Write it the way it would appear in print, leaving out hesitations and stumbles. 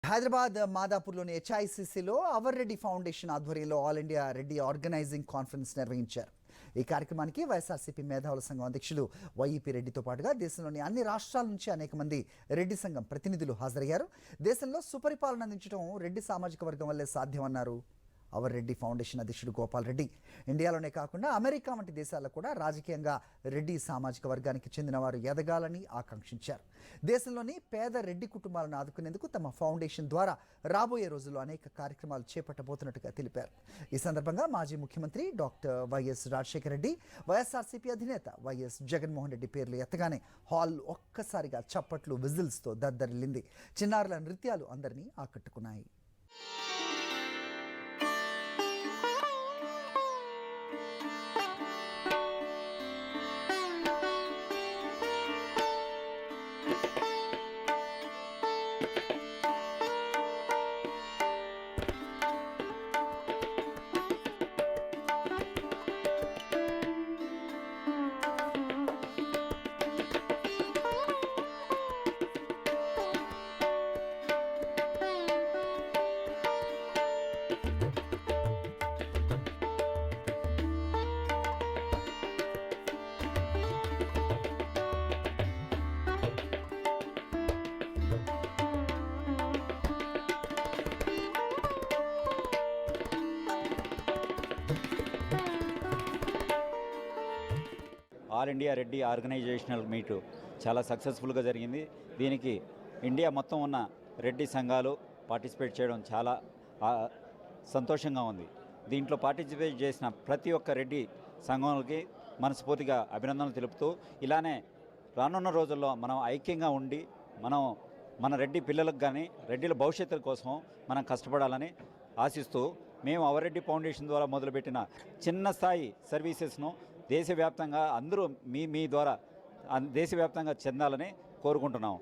హైదరాబాద్ మాదాపూర్లోని హెచ్ఐసిసిలో our Reddy Foundation ఆధ్వర్యంలో all India Reddy organising conference నిర్వహించారు. ఈ కార్యక్రమానికి వైఎస్ఆర్సీపీ మేధావుల సంఘం అధ్యక్షులు వైఈపీ రెడ్డితో పాటుగా దేశంలోని అన్ని రాష్ట్రాల నుంచి అనేక మంది రెడ్డి సంఘం ప్రతినిధులు హాజరయ్యారు. దేశంలో సుపరిపాలన అందించడం రెడ్డి సామాజిక వర్గం వల్లే సాధ్యమన్నారు అవర్ రెడ్డి ఫౌండేషన్ అధ్యక్షుడు గోపాల్ రెడ్డి. ఇండియాలోనే కాకుండా అమెరికా వంటి దేశాల్లో కూడా రాజకీయంగా రెడ్డి సామాజిక వర్గానికి చెందిన వారు ఎదగాలని ఆకాంక్షించారు. దేశంలోని పేద రెడ్డి కుటుంబాలను ఆదుకునేందుకు తమ ఫౌండేషన్ ద్వారా రాబోయే రోజుల్లో అనేక కార్యక్రమాలు చేపట్టబోతున్నట్టుగా తెలిపారు. ఈ సందర్భంగా మాజీ ముఖ్యమంత్రి డాక్టర్ వైఎస్ రాజశేఖర రెడ్డి, వైఎస్ఆర్సీపీ అధినేత వైఎస్ జగన్మోహన్ రెడ్డి పేర్లు ఎత్తగానే హాల్ ఒక్కసారిగా చప్పట్లు, విజిల్స్తో దద్దరిల్లింది. చిన్నారుల నృత్యాలు అందరినీ ఆకట్టుకున్నాయి. All India Reddy organisational meet చాలా సక్సెస్ఫుల్గా జరిగింది. దీనికి ఇండియా మొత్తం ఉన్న రెడ్డి సంఘాలు పార్టిసిపేట్ చేయడం చాలా సంతోషంగా ఉంది. దీంట్లో పార్టిసిపేట్ చేసిన ప్రతి ఒక్క రెడ్డి సంఘాలకి మనస్ఫూర్తిగా అభినందనలు తెలుపుతూ, ఇలానే రానున్న రోజుల్లో మనం ఐక్యంగా ఉండి మన రెడ్డి పిల్లలకు కానీ రెడ్డిల భవిష్యత్తు కోసం మనం కష్టపడాలని ఆశిస్తూ, మేము అవర్ రెడ్డి ఫౌండేషన్ ద్వారా మొదలుపెట్టిన చిన్న స్థాయి సర్వీసెస్ను దేశవ్యాప్తంగా అందరూ మీ ద్వారా దేశవ్యాప్తంగా చెందాలని కోరుకుంటున్నాం.